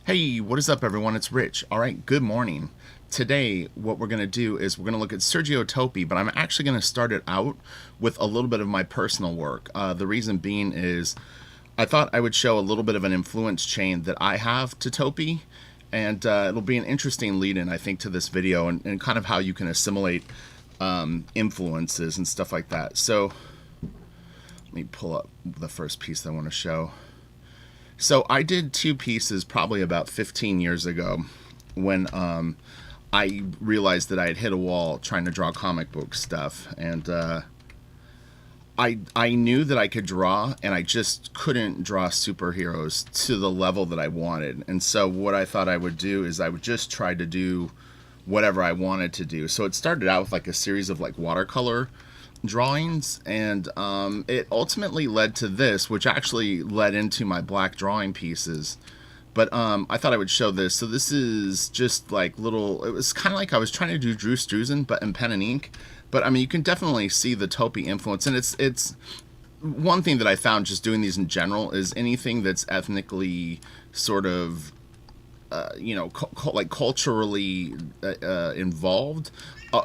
Hey, what is up, everyone? It's Rich. All right, good morning. Today, what we're going to do is we're going to look at Sergio Toppi, but I'm actually going to start it out with a little bit of my personal work. The reason being is I thought I would show a little bit of an influence chain that I have to Topi, and it'll be an interesting lead in, I think, to this video and kind of how you can assimilate influences and stuff like that. So, let me pull up the first piece that I want to show. So I did two pieces probably about 15 years ago when I realized that I had hit a wall trying to draw comic book stuff, and I knew that I could draw, and I just couldn't draw superheroes to the level that I wanted. And so what I thought I would do is I would just try to do whatever I wanted to do. So it started out with like a series of like watercolor drawings, and it ultimately led to this, which actually led into my black drawing pieces. But I thought I would show this. So this is just like little, it was kind of like I was trying to do Drew Struzan, but in pen and ink. But I mean, you can definitely see the Topi influence, and it's one thing that I found just doing these in general is anything that's ethnically sort of like culturally involved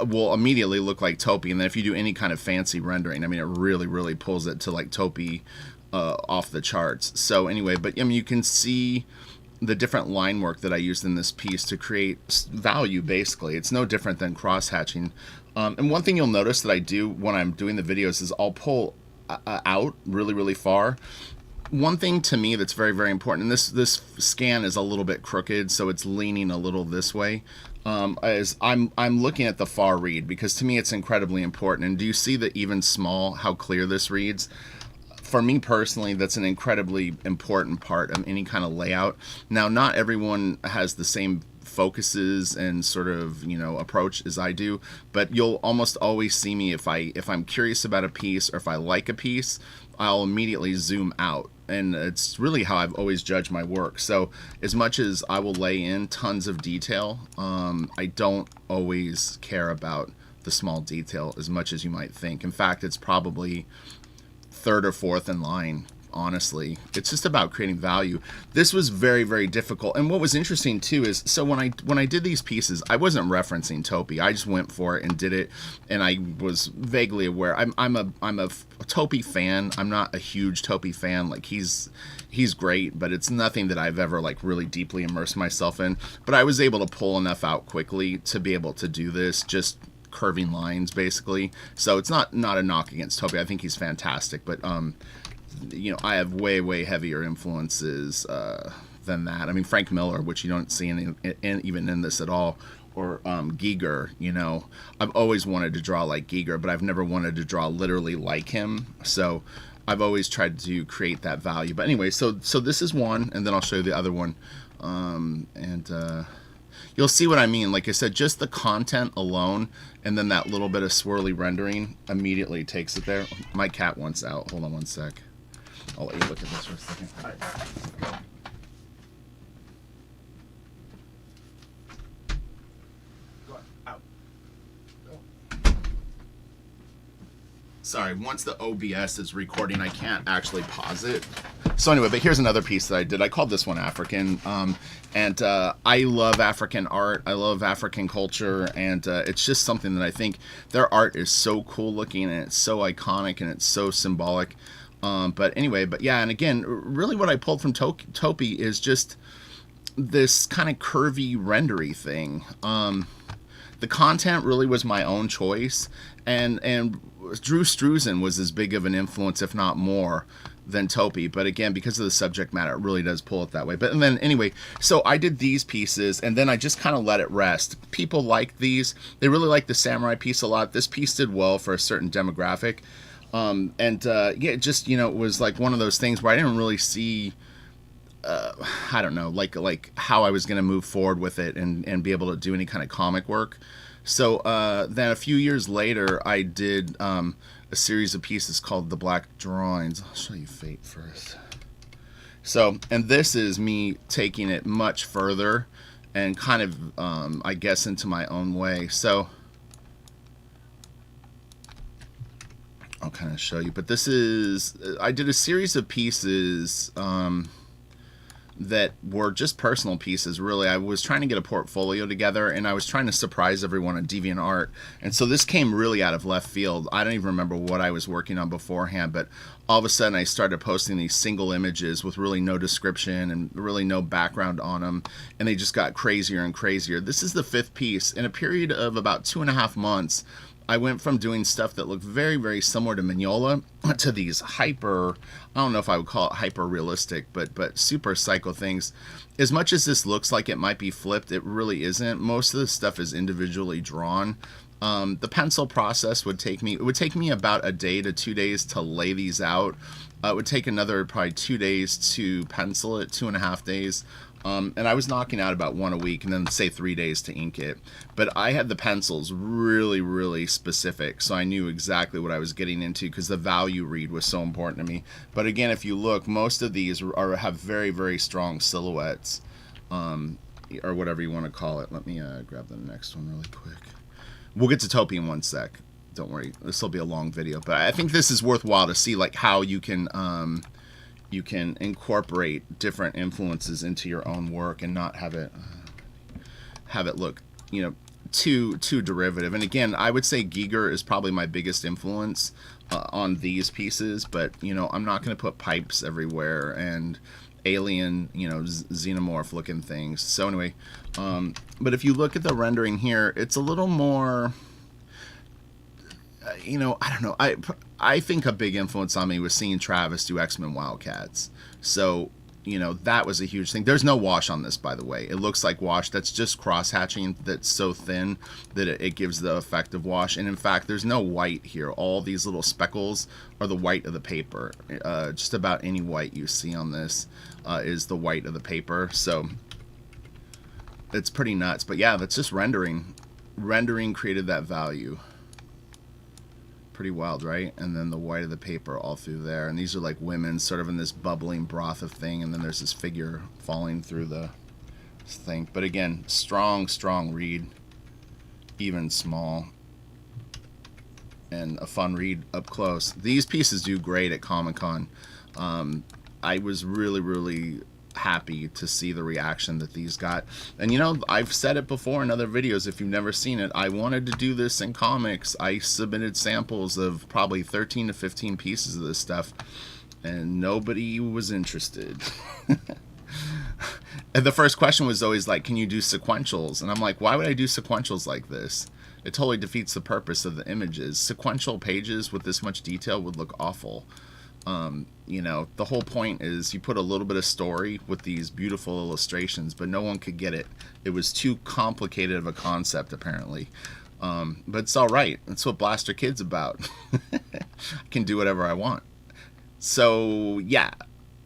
will immediately look like Topi. And then if you do any kind of fancy rendering, I mean, it really pulls it to like Topi off the charts. So anyway, but I mean, you can see the different line work that I used in this piece to create value. Basically, it's no different than cross hatching. And one thing you'll notice that I do when I'm doing the videos is I'll pull out really far. One thing to me that's very important, and this scan is a little bit crooked, so it's leaning a little this way, is I'm looking at the far read, because to me it's incredibly important. And do you see that even small how clear this reads? For me personally, that's an incredibly important part of any kind of layout. Now, not everyone has the same focuses and sort of approach as I do, but you'll almost always see me if I'm curious about a piece or if I like a piece, I'll immediately zoom out. And it's really how I've always judged my work. So as much as I will lay in tons of detail, I don't always care about the small detail as much as you might think. In fact, it's probably third or fourth in line. Honestly, it's just about creating value. This was very difficult. And what was interesting too is, so when I did these pieces, I wasn't referencing Topi. I just went for it and did it, and I was vaguely aware. I'm a Topi fan. I'm not a huge Topi fan. Like he's great, but it's nothing that I've ever like really deeply immersed myself in. But I was able to pull enough out quickly to be able to do this, just curving lines basically. So it's not a knock against Topi. I think he's fantastic, but I have way heavier influences than that. I mean, Frank Miller, which you don't see even in this at all, or Giger. I've always wanted to draw like Giger, but I've never wanted to draw literally like him. So I've always tried to create that value. But anyway, so this is one, and then I'll show you the other one, and you'll see what I mean. Like I said, just the content alone, and then that little bit of swirly rendering immediately takes it there. My cat wants out. Hold on one sec. I'll let you look at this for a second. All right. Go on. Out. Go. Sorry, once the OBS is recording, I can't actually pause it. So anyway, but here's another piece that I did. I called this one African. And I love African art. I love African culture. And it's just something that I think their art is so cool looking, and it's so iconic, and it's so symbolic. But anyway, but yeah, and again, really what I pulled from Topi is just this kind of curvy, rendery thing. The content really was my own choice, and Drew Struzan was as big of an influence, if not more, than Topi. But again, because of the subject matter, it really does pull it that way. But and then anyway, so I did these pieces, and then I just kind of let it rest. People liked these. They really liked the samurai piece a lot. This piece did well for a certain demographic. Yeah, just it was like one of those things where I didn't really see I don't know, like how I was going to move forward with it and be able to do any kind of comic work. So then a few years later, I did a series of pieces called The Black Drawings. I'll show you Fate first. So, and this is me taking it much further and kind of, I guess, into my own way. So I'll kind of show you, but this is, I did a series of pieces that were just personal pieces, really. I was trying to get a portfolio together, and I was trying to surprise everyone on DeviantArt. And so this came really out of left field. I don't even remember what I was working on beforehand, but all of a sudden I started posting these single images with really no description and really no background on them, and they just got crazier and crazier. This is the 5th piece. In a period of about 2.5 months, I went from doing stuff that looked very, very similar to Mignola to these hyper, I don't know if I would call it hyper realistic, but super psycho things. As much as this looks like it might be flipped, it really isn't. Most of the stuff is individually drawn. The pencil process would take me about a day to 2 days to lay these out. It would take another probably 2 days to pencil it, 2.5 days. And I was knocking out about 1 a week, and then say 3 days to ink it. But I had the pencils really, really specific, so I knew exactly what I was getting into because the value read was so important to me. But again, if you look, most of these have very, very strong silhouettes, or whatever you want to call it. Let me grab the next one really quick. We'll get to Topi in 1 sec. Don't worry, this will be a long video, but I think this is worthwhile to see, like, how you can incorporate different influences into your own work and not have it look, you know, too derivative. And again, I would say Giger is probably my biggest influence on these pieces, but you know, I'm not going to put pipes everywhere and alien, you know, xenomorph looking things. So anyway, but if you look at the rendering here, it's a little more, you know, I don't know. I think a big influence on me was seeing Travis do X-Men Wildcats. So, you know, that was a huge thing. There's no wash on this, by the way. It looks like wash. That's just cross-hatching that's so thin that it gives the effect of wash. And in fact, there's no white here. All these little speckles are the white of the paper. Just about any white you see on this is the white of the paper. So it's pretty nuts. But yeah, that's just rendering. Rendering created that value. Pretty wild, right? And then the white of the paper all through there, and these are like women sort of in this bubbling broth of thing, and then there's this figure falling through the thing. But again, strong read, even small, and a fun read up close. These pieces do great at Comic-Con. I was really happy to see the reaction that these got. And you know, I've said it before in other videos, if you've never seen it, I wanted to do this in comics. I submitted samples of probably 13 to 15 pieces of this stuff, and nobody was interested. And the first question was always like, can you do sequentials? And I'm like, why would I do sequentials like this? It totally defeats the purpose of the images. Sequential pages with this much detail would look awful. You know, the whole point is you put a little bit of story with these beautiful illustrations, but no one could get it. It was too complicated of a concept, apparently. But it's all right. That's what Blaster Kid's about. I can do whatever I want. So, yeah.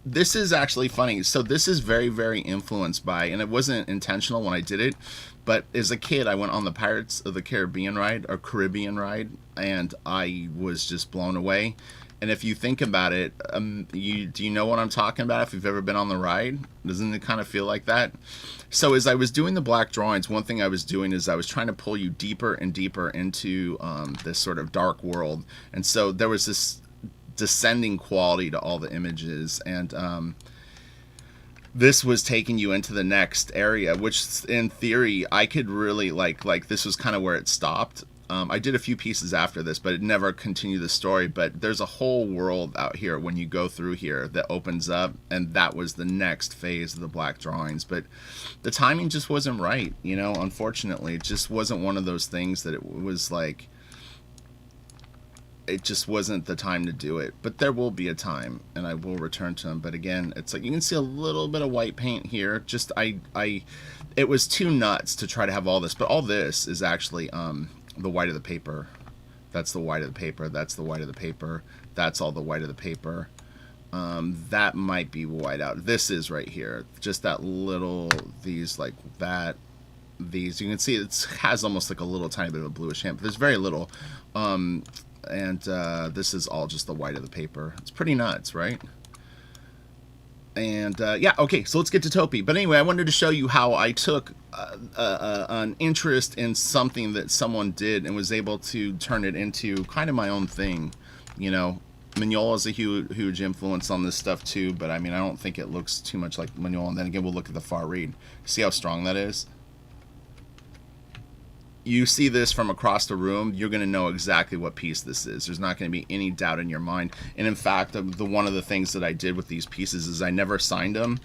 This is actually funny. So this is very influenced by, and it wasn't intentional when I did it, but as a kid I went on the Pirates of the Caribbean ride, or Caribbean ride, and I was just blown away. And if you think about it, do you know what I'm talking about? If you've ever been on the ride, doesn't it kind of feel like that? So as I was doing the black drawings, one thing I was doing is I was trying to pull you deeper and deeper into this sort of dark world. And so there was this descending quality to all the images, and this was taking you into the next area, which in theory I could really like this was kind of where it stopped. I did a few pieces after this, but it never continued the story. But there's a whole world out here when you go through here that opens up, and that was the next phase of the black drawings. But the timing just wasn't right, you know, unfortunately. It just wasn't one of those things that it was like, it just wasn't the time to do it. But there will be a time, and I will return to them. But again, it's like you can see a little bit of white paint here. Just it was too nuts to try to have all this, but all this is actually the white of the paper. That's the white of the paper. That's the white of the paper. That's all the white of the paper. That might be white out. This is right here. Just that little, these like that. These, you can see it has almost like a little tiny bit of a bluish hint, but there's very little. And this is all just the white of the paper. It's pretty nuts, right? And yeah, okay, so let's get to Topi. But anyway, I wanted to show you how I took an interest in something that someone did and was able to turn it into kind of my own thing, you know. Mignola is a huge influence on this stuff too, but I mean, I don't think it looks too much like Mignola. And then again, we'll look at the far read. See how strong that is? You see this from across the room, you're going to know exactly what piece this is. There's not going to be any doubt in your mind. And in fact, one of the things that I did with these pieces is I never signed them.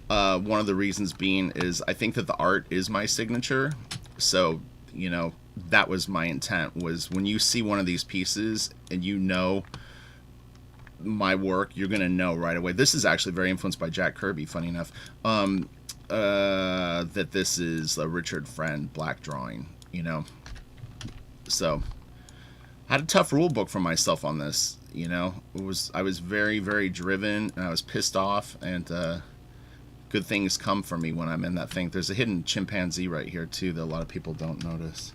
One of the reasons being is I think that the art is my signature. So, you know, that was my intent, was when you see one of these pieces and you know my work, you're going to know right away. This is actually very influenced by Jack Kirby, funny enough, that this is a Richard Friend black drawing, you know. So I had a tough rule book for myself on this, you know. I was very, very driven, and I was pissed off, and good things come for me when I'm in that thing. There's a hidden chimpanzee right here too that a lot of people don't notice.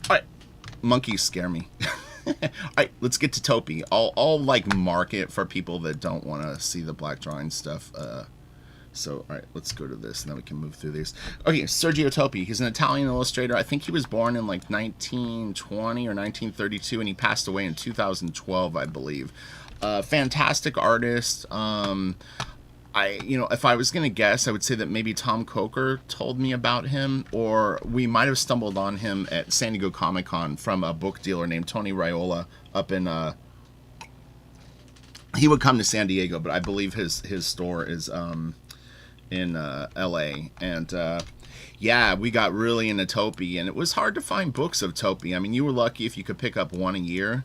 Alright, monkeys scare me. Alright, let's get to Topi. I'll like mark it for people that don't want to see the black drawing stuff. So, alright, let's go to this and then we can move through these. Okay, Sergio Toppi. He's an Italian illustrator. I think he was born in like 1920 or 1932 and he passed away in 2012, I believe. Fantastic artist. You know, if I was going to guess, I would say that maybe Tom Coker told me about him, or we might have stumbled on him at San Diego Comic-Con from a book dealer named Tony Raiola up in, he would come to San Diego, but I believe his store is, in, LA, and, yeah, we got really into Topi, and it was hard to find books of Topi. I mean, you were lucky if you could pick up one a year.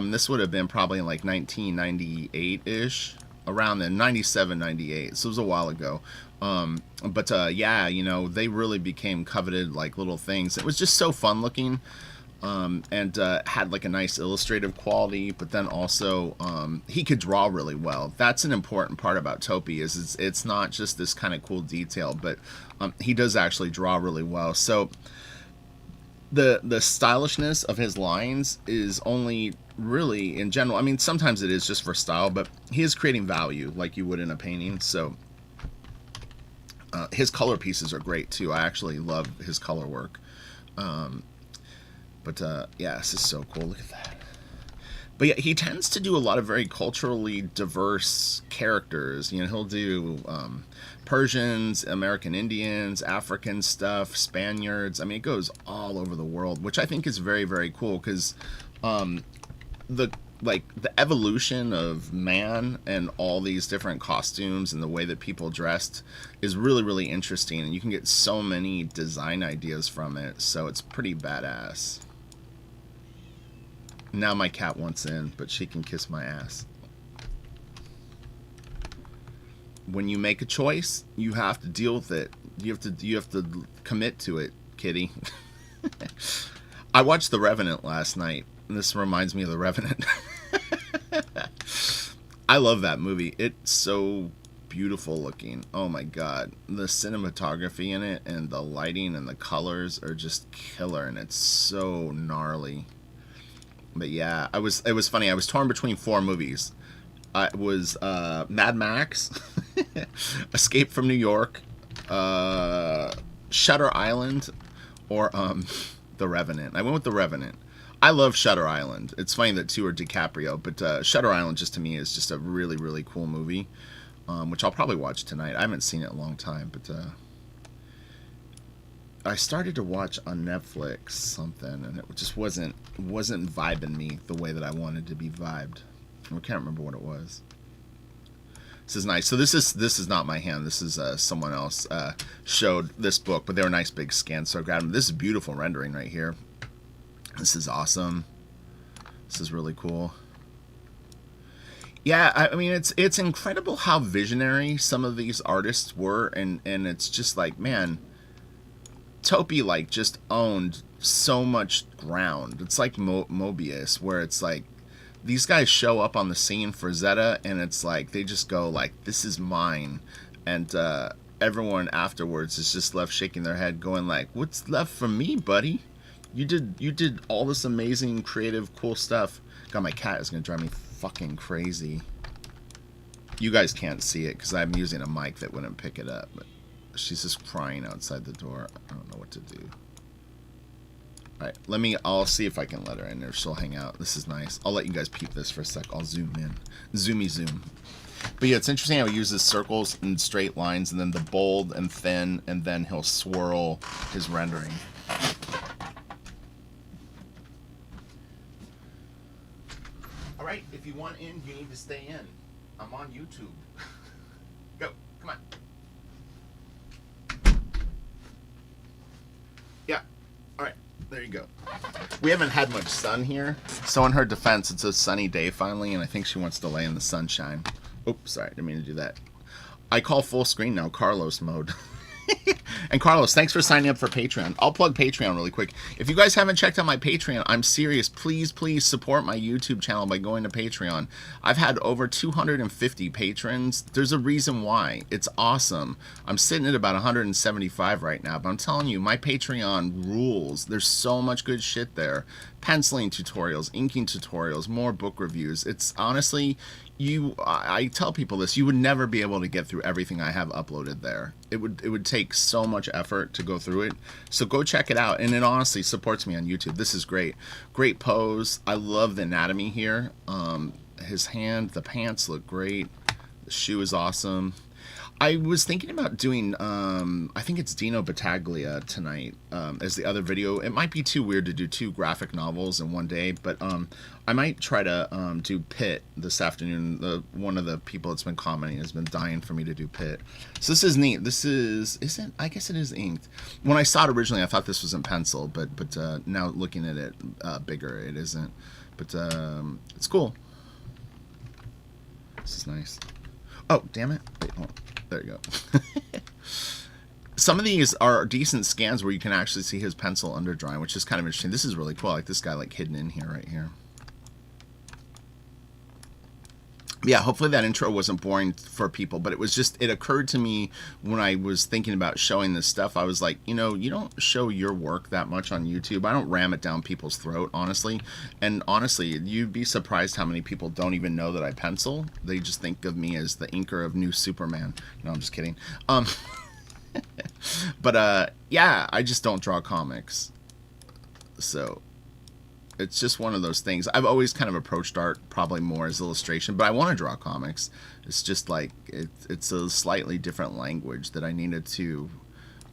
This would have been probably in like 1998-ish, around then, 97, 98, so it was a while ago. Yeah, you know, they really became coveted like little things. It was just so fun looking, and had like a nice illustrative quality, but then also he could draw really well. That's an important part about Topi, is it's not just this kind of cool detail, but he does actually draw really well. So the stylishness of his lines is only really in general, I mean, sometimes it is just for style, but he is creating value like you would in a painting. So his color pieces are great too. I actually love his color work. Yeah, this is so cool. Look at that. But yeah, he tends to do a lot of very culturally diverse characters. You know, he'll do Persians, American Indians, African stuff, Spaniards. I mean, it goes all over the world, which I think is very, very cool, because the evolution of man and all these different costumes and the way that people dressed is really, really interesting, and you can get so many design ideas from it. So it's pretty badass. Now my cat wants in, but she can kiss my ass. When you make a choice, you have to deal with it. You have to commit to it, kitty. I watched The Revenant last night. This reminds me of The Revenant. I love that movie. It's so beautiful looking. Oh my god. The cinematography in it and the lighting and the colors are just killer, and it's so gnarly. But yeah, it was funny. I was torn between 4 movies. It was Mad Max, Escape from New York, Shutter Island, or The Revenant. I went with The Revenant. I love Shutter Island. It's funny that 2 are DiCaprio, but Shutter Island just to me is just a really, really cool movie, which I'll probably watch tonight. I haven't seen it in a long time, but I started to watch on Netflix something, and it just wasn't vibing me the way that I wanted to be vibed. I can't remember what it was. This is nice. So this is not my hand. This is someone else showed this book, but they were nice big scans, so I grabbed them. This is beautiful rendering right here. This is awesome. This is really cool. Yeah, I mean, it's incredible how visionary some of these artists were, and it's just like, man, Topi like just owned so much ground. It's like Mobius, where it's like these guys show up on the scene for Zeta, and it's like they just go like, "This is mine," and everyone afterwards is just left shaking their head, going like, "What's left for me, buddy? You did all this amazing, creative, cool stuff." God, my cat is gonna drive me fucking crazy. You guys can't see it because I'm using a mic that wouldn't pick it up, but she's just crying outside the door. I don't know what to do. Alright, I'll see if I can let her in, or she'll hang out. This is nice. I'll let you guys peep this for a sec. I'll zoom in. Zoomy zoom. But yeah, it's interesting how he uses circles and straight lines, and then the bold and thin, and then he'll swirl his rendering. Alright, if you want in, you need to stay in. I'm on YouTube. Go, come on. Yeah, alright, there you go. We haven't had much sun here, so in her defense, it's a sunny day finally, and I think she wants to lay in the sunshine. Oops, sorry, didn't mean to do that. I call full screen now, Carlos mode. And Carlos, thanks for signing up for Patreon. I'll plug Patreon really quick. If you guys haven't checked out my Patreon, I'm serious. Please, please support my YouTube channel by going to Patreon. I've had over 250 patrons. There's a reason why. It's awesome. I'm sitting at about 175 right now, but I'm telling you, my Patreon rules. There's so much good shit there. Penciling tutorials, inking tutorials, more book reviews. It's honestly... I tell people this, you would never be able to get through everything I have uploaded there. It would take so much effort to go through it. So go check it out, and it honestly supports me on YouTube. This is great. Great pose. I love the anatomy here. His hand, the pants look great. The shoe is awesome. I was thinking about doing, I think it's Dino Battaglia tonight as the other video. It might be too weird to do 2 graphic novels in one day, but I might try to do Pitt this afternoon. One of the people that's been commenting has been dying for me to do Pitt. So this is neat. This isn't, I guess it is inked. When I saw it originally, I thought this was in pencil, but now looking at it bigger, it isn't. But it's cool. This is nice. Oh, damn it. Wait, hold on. There you go. Some of these are decent scans where you can actually see his pencil under drying, which is kind of interesting. This is really cool. I like this guy like hidden in here, right here. Yeah, hopefully that intro wasn't boring for people, but it occurred to me when I was thinking about showing this stuff. I was like, you know, you don't show your work that much on YouTube. I don't ram it down people's throat, honestly. And honestly, you'd be surprised how many people don't even know that I pencil. They just think of me as the inker of New Superman. No, I'm just kidding. But yeah, I just don't draw comics. So... it's just one of those things. I've always kind of approached art probably more as illustration, but I want to draw comics. It's just like it's a slightly different language that I needed to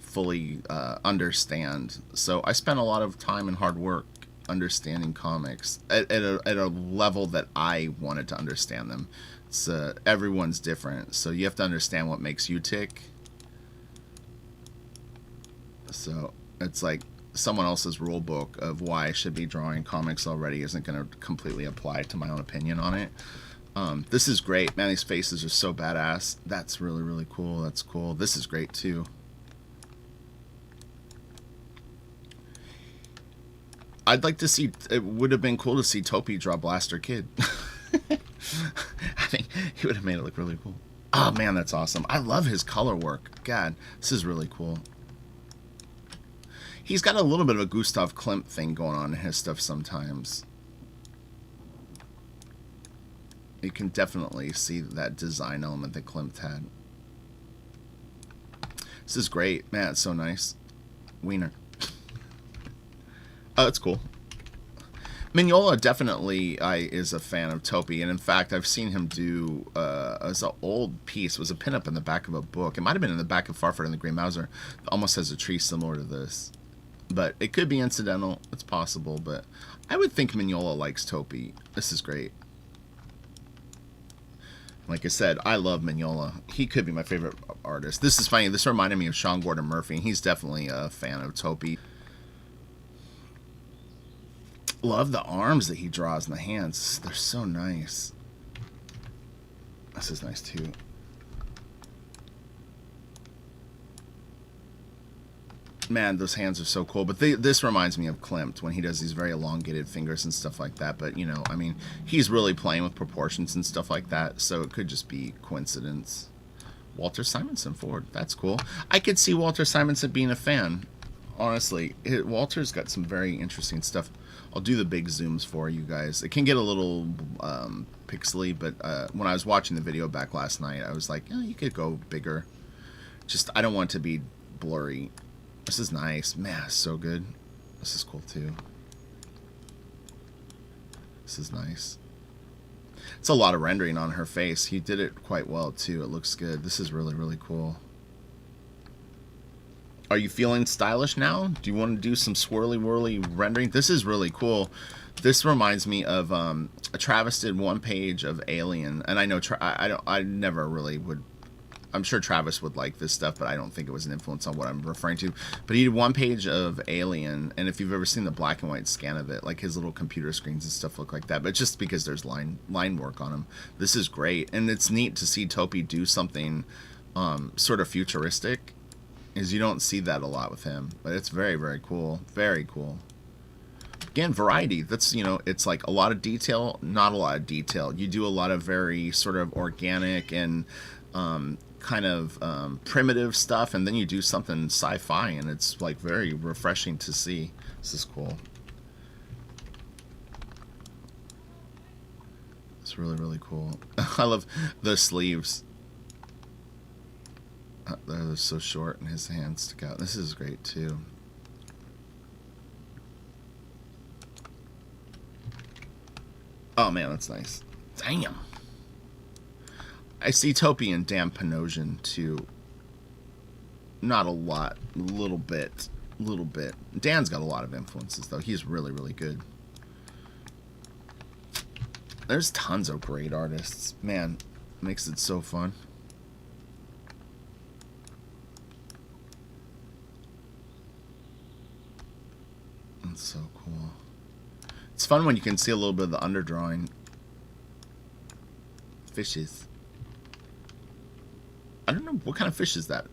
fully understand. So I spent a lot of time and hard work understanding comics at a level that I wanted to understand them. It's everyone's different, so you have to understand what makes you tick. So it's like someone else's rule book of why I should be drawing comics already isn't going to completely apply to my own opinion on it. This is great. Man, these faces are so badass. That's really, really cool. That's cool. This is great, too. I'd like to see... it would have been cool to see Topi draw Blaster Kid. I think he would have made it look really cool. Oh, man, that's awesome. I love his color work. God, this is really cool. He's got a little bit of a Gustav Klimt thing going on in his stuff sometimes. You can definitely see that design element that Klimt had. This is great. Man, it's so nice. Wiener. Oh, that's cool. Mignola definitely is a fan of Topi, and in fact, I've seen him do as an old piece. It was a pinup in the back of a book. It might have been in the back of Farfar and the Grey Mouser. It almost has a tree similar to this. But it could be incidental. It's possible, but I would think Mignola likes Topi. This is great. Like I said, I love Mignola. He could be my favorite artist. This is funny. This reminded me of Sean Gordon Murphy. He's definitely a fan of Topi. Love the arms that he draws and the hands. They're so nice. This is nice too. Man, those hands are so cool. But this reminds me of Klimt when he does these very elongated fingers and stuff like that. But, you know, I mean, he's really playing with proportions and stuff like that. So it could just be coincidence. Walter Simonson Ford. That's cool. I could see Walter Simonson being a fan. Honestly, Walter's got some very interesting stuff. I'll do the big zooms for you guys. It can get a little pixely, but when I was watching the video back last night, I was like, oh, you could go bigger. Just, I don't want it to be blurry. This is nice. Man, so good. This is cool too. This is nice. It's a lot of rendering on her face. He did it quite well too. It looks good. This is really, really cool. Are you feeling stylish now? Do you want to do some swirly whirly rendering? This is really cool. This reminds me of Travis did one page of Alien, and I know I never really would. I'm sure Travis would like this stuff, but I don't think it was an influence on what I'm referring to. But he did one page of Alien, and if you've ever seen the black and white scan of it, like his little computer screens and stuff look like that. But just because there's line work on them, this is great, and it's neat to see Topi do something sort of futuristic. Is you don't see that a lot with him, but it's very, very cool. Very cool. Again, variety. That's, you know, it's like a lot of detail, not a lot of detail. You do a lot of very sort of organic and kind of primitive stuff, and then you do something sci-fi, and it's like very refreshing to see. This is cool. It's really, really cool. I love the sleeves. They're so short and his hands stick out. This is great too. Oh man, that's nice. Damn. I see Topi and Dan Panosian too. Not a lot. A little bit. Dan's got a lot of influences though. He's really, really good. There's tons of great artists. Man, makes it so fun. That's so cool. It's fun when you can see a little bit of the underdrawing. Fishes. I don't know, what kind of fish is that?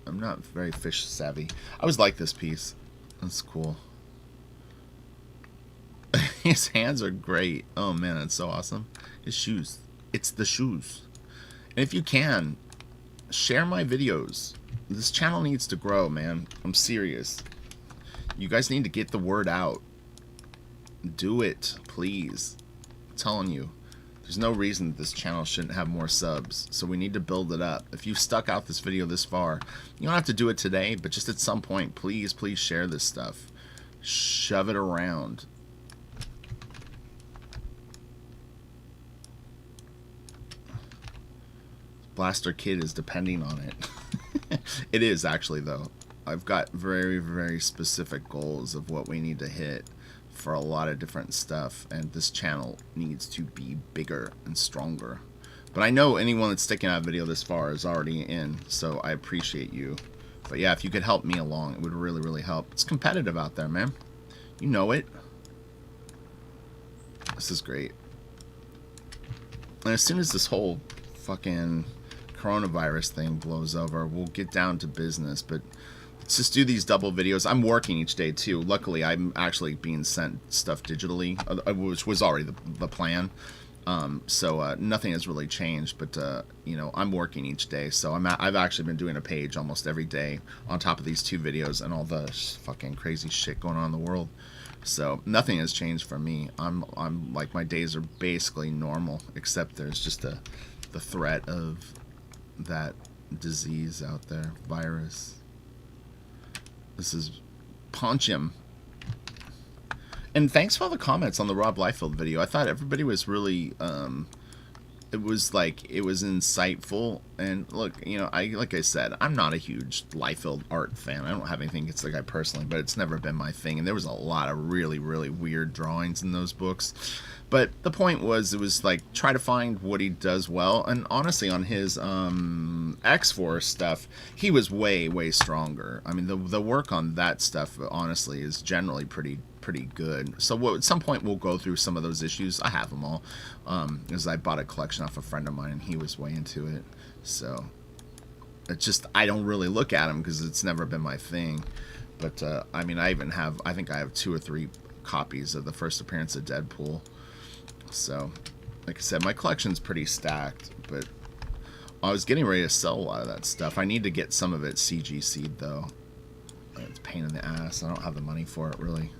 I'm not very fish savvy. I always like this piece. That's cool. His hands are great. Oh man, that's so awesome. His shoes. It's the shoes. And if you can, share my videos. This channel needs to grow, man. I'm serious. You guys need to get the word out. Do it, please. I'm telling you. There's no reason this channel shouldn't have more subs, so we need to build it up. If you stuck out this video this far, you don't have to do it today, but just at some point, please share this stuff. Shove it around. Blaster Kid is depending on it. It is actually, though. I've got very, very specific goals of what we need to hit for a lot of different stuff, and this channel needs to be bigger and stronger. But I know anyone that's sticking out a video this far is already in, so I appreciate you. But yeah, if you could help me along, it would really, really help. It's competitive out there, man. You know it. This is great. And as soon as this whole fucking coronavirus thing blows over, we'll get down to business. But let's just do these double videos. I'm working each day too. Luckily, I'm actually being sent stuff digitally, which was already the plan. So nothing has really changed, but you know, I'm working each day, so I've actually been doing a page almost every day on top of these two videos and all the fucking crazy shit going on in the world. So nothing has changed for me. I'm like, my days are basically normal, except there's just the threat of that disease out there, virus. This is Ponchim. And thanks for all the comments on the Rob Liefeld video. I thought everybody was really, it was insightful. And look, you know, like I said, I'm not a huge Liefeld art fan. I don't have anything against the guy personally, but it's never been my thing. And there was a lot of really, really weird drawings in those books. But the point was, it was like, try to find what he does well. And honestly, on his X-Force stuff, he was way, way stronger. I mean, the work on that stuff, honestly, is generally pretty good. So at some point, we'll go through some of those issues. I have them all, because I bought a collection off a friend of mine, and he was way into it. So it's just, I don't really look at them because it's never been my thing. But I mean, I think I have 2 or 3 copies of the first appearance of Deadpool. So, like I said, my collection's pretty stacked, but I was getting ready to sell a lot of that stuff. I need to get some of it CGC'd, though. It's a pain in the ass. I don't have the money for it, really.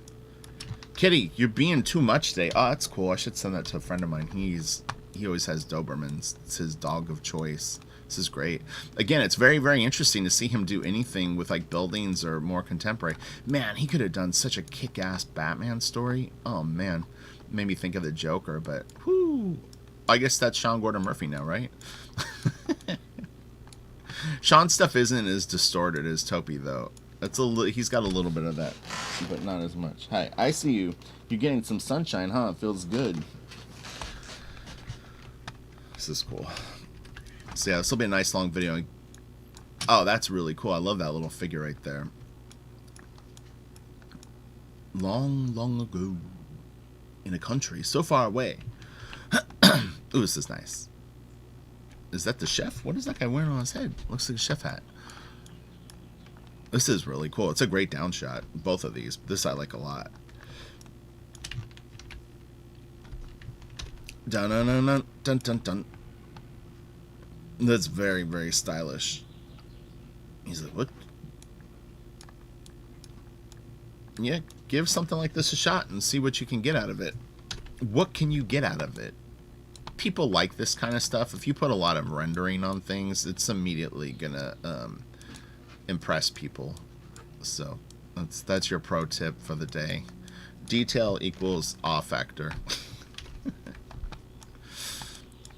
Kitty, you're being too much today. Oh, that's cool. I should send that to a friend of mine. He's he always has Dobermans. It's his dog of choice. This is great. Again, it's very, very interesting to see him do anything with like buildings or more contemporary. Man, he could have done such a kick-ass Batman story. Oh man, made me think of the Joker. But whoo, I guess that's Sean Gordon Murphy now, right? Sean's stuff isn't as distorted as Topi though. He's got a little bit of that, but not as much. Hi, I see you. You're getting some sunshine, huh? It feels good. This is cool. So yeah, this will be a nice long video. Oh, that's really cool. I love that little figure right there. Long, long ago, in a country so far away. Ooh, this is nice. Is that the chef? What is that guy wearing on his head? Looks like a chef hat. This is really cool. It's a great down shot. Both of these. This I like a lot. Dun dun dun dun dun dun dun. That's very, very stylish. He's like, what? Yeah, give something like this a shot and see what you can get out of it. What can you get out of it? People like this kind of stuff. If you put a lot of rendering on things, it's immediately gonna impress people. So that's your pro tip for the day. Detail equals awe factor.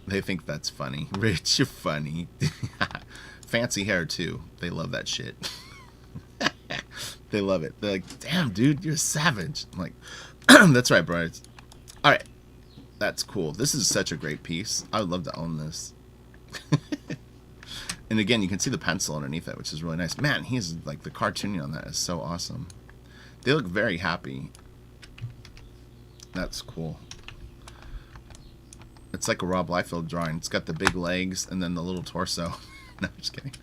They think that's funny. Rich, you're funny. Fancy hair, too. They love that shit. They love it. They're like, damn, dude, you're a savage. I'm like, that's right, bro. Alright. That's cool. This is such a great piece. I would love to own this. And again, you can see the pencil underneath it, which is really nice. Man, he's like, the cartooning on that is so awesome. They look very happy. That's cool. It's like a Rob Liefeld drawing. It's got the big legs and then the little torso. No, I'm just kidding.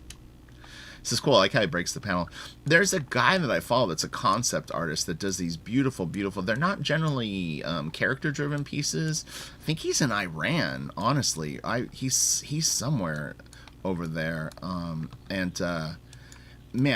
This is cool. I like how he breaks the panel. There's a guy that I follow that's a concept artist that does these beautiful, beautiful... They're not generally character-driven pieces. I think he's in Iran, honestly. He's somewhere over there. Man,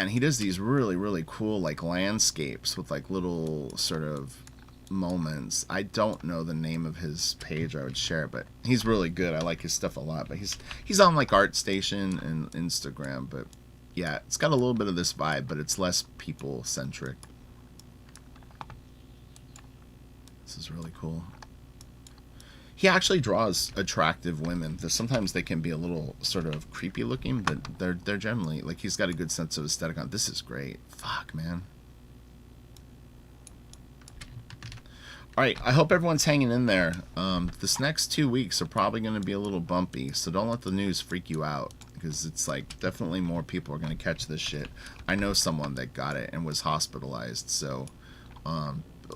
he does these really, really cool like landscapes with like little sort of moments. I don't know the name of his page. I would share it, but he's really good. I like his stuff a lot. But he's on like ArtStation and Instagram. But yeah, it's got a little bit of this vibe, but it's less people centric. This is really cool. He actually draws attractive women. Sometimes they can be a little sort of creepy looking, but they're generally like, he's got a good sense of aesthetic on. This is great. Fuck, man. Alright, I hope everyone's hanging in there. This next 2 weeks are probably going to be a little bumpy, so don't let the news freak you out, because it's like definitely more people are going to catch this shit. I know someone that got it and was hospitalized, so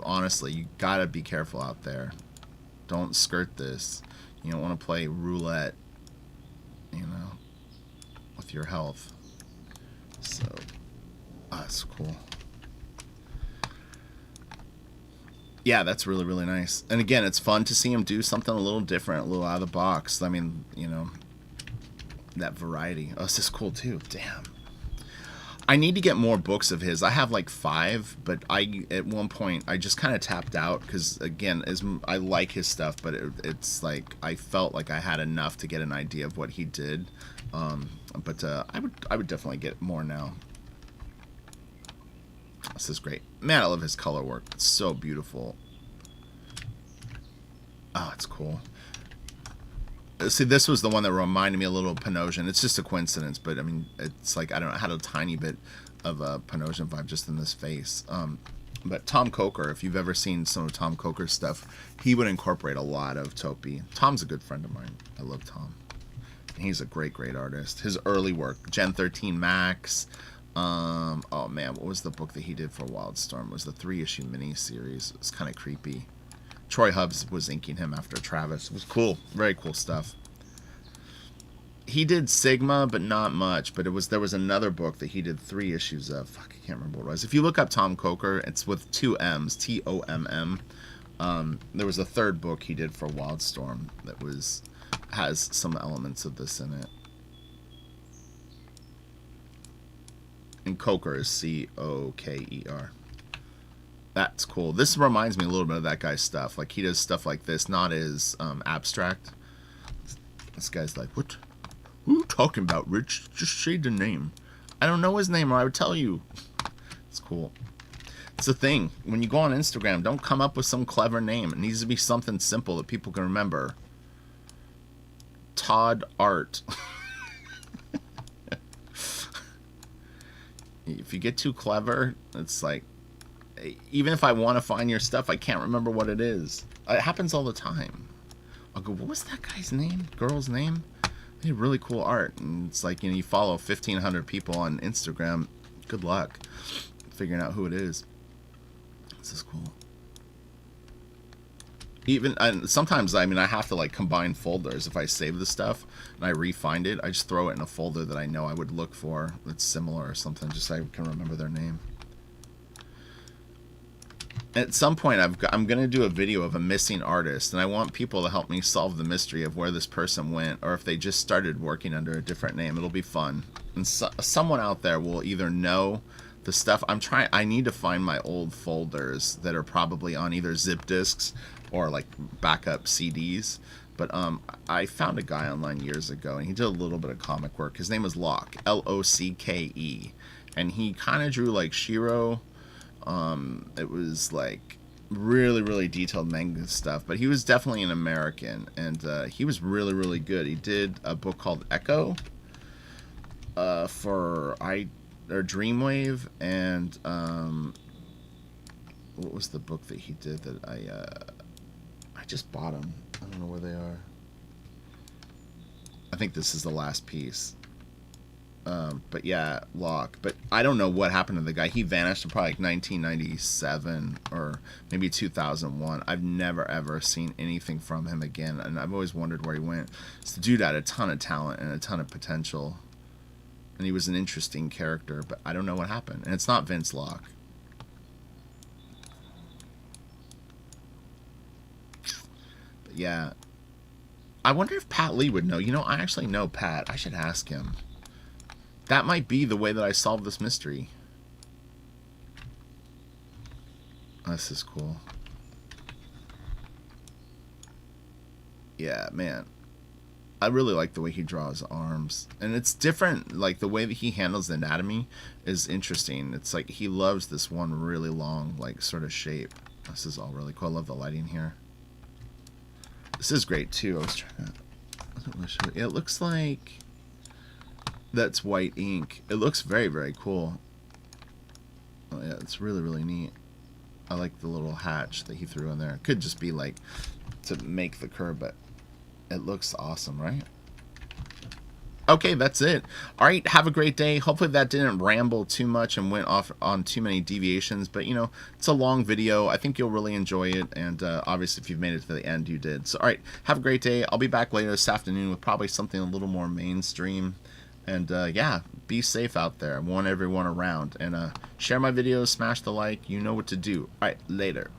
honestly, you gotta be careful out there. Don't skirt this. You don't want to play roulette, you know, with your health. So, that's cool. Yeah, that's really, really nice. And again, it's fun to see him do something a little different, a little out of the box. I mean, you know, that variety. Oh, this is cool too. Damn. I need to get more books of his. I have like 5, but at one point I just kind of tapped out because, again, I like his stuff, but it's like I felt like I had enough to get an idea of what he did. But I would definitely get more now. This is great. Man, I love his color work. It's so beautiful. Oh, it's cool. See, this was the one that reminded me a little of Panosian. It's just a coincidence, but I mean, it's like, I don't know, I had a tiny bit of a Panosian vibe just in this face. But Tom Coker, if you've ever seen some of Tom Coker's stuff, he would incorporate a lot of Topi. Tom's a good friend of mine. I love Tom. He's a great, great artist. His early work, Gen 13 Max. Oh man, what was the book that he did for Wildstorm? It was the 3-issue mini-series. It was kind of creepy. Troy Hubbs was inking him after Travis. It was cool. Very cool stuff. He did Sigma, but not much. But there was another book that he did 3 issues of. Fuck, I can't remember what it was. If you look up Tom Coker, it's with 2 M's. Tomm. There was a 3rd book he did for Wildstorm that has some elements of this in it. And Coker is Coker. That's cool. This reminds me a little bit of that guy's stuff. Like, he does stuff like this, not as abstract, This guy's like, what? Who are you talking about, Rich? Just say the name. I don't know his name, or I would tell you. It's cool. It's the thing. When you go on Instagram, don't come up with some clever name. It needs to be something simple that people can remember. Todd Art. If you get too clever, it's like, even if I want to find your stuff, I can't remember what it is. It happens all the time. I'll go, what was that guy's name? Girl's name? They had really cool art. And it's like, you know, you follow 1,500 people on Instagram. Good luck figuring out who it is. This is cool. And sometimes, I mean, I have to like combine folders. If I save the stuff and I re-find it, I just throw it in a folder that I know I would look for that's similar or something, just so I can remember their name. At some point, I'm going to do a video of a missing artist, and I want people to help me solve the mystery of where this person went, or if they just started working under a different name. It'll be fun. And someone out there will either know the stuff. I need to find my old folders that are probably on either zip disks or like backup CDs. But I found a guy online years ago, and he did a little bit of comic work. His name was Locke, Locke, and he kind of drew like Shiro. It was like really, really detailed manga stuff, but he was definitely an American, and he was really, really good. He did a book called Echo for Dreamwave, and what was the book that he did that I just bought them. I don't know where they are. I think this is the last piece. But yeah, Locke. But I don't know what happened to the guy. He vanished in probably like 1997 or maybe 2001. I've never ever seen anything from him again, and I've always wondered where he went. This dude had a ton of talent and a ton of potential, and he was an interesting character, but I don't know what happened. And it's not Vince Locke. But yeah, I wonder if Pat Lee would know. You know, I actually know Pat. I should ask him. That might be the way that I solve this mystery. This is cool. Yeah, man. I really like the way he draws arms. And it's different. Like, the way that he handles the anatomy is interesting. It's like he loves this one really long, like, sort of shape. This is all really cool. I love the lighting here. This is great, too. I don't want to show it. It looks like... that's white ink. It looks very, very cool. Oh yeah, it's really, really neat. I like the little hatch that he threw in there. It could just be like to make the curve, but it looks awesome, right? Okay, that's it. All right, have a great day. Hopefully that didn't ramble too much and went off on too many deviations, but you know, it's a long video. I think you'll really enjoy it, and obviously if you've made it to the end, you did. So all right, have a great day. I'll be back later this afternoon with probably something a little more mainstream. And yeah, be safe out there. I want everyone around. And share my videos, smash the like. You know what to do. All right, later.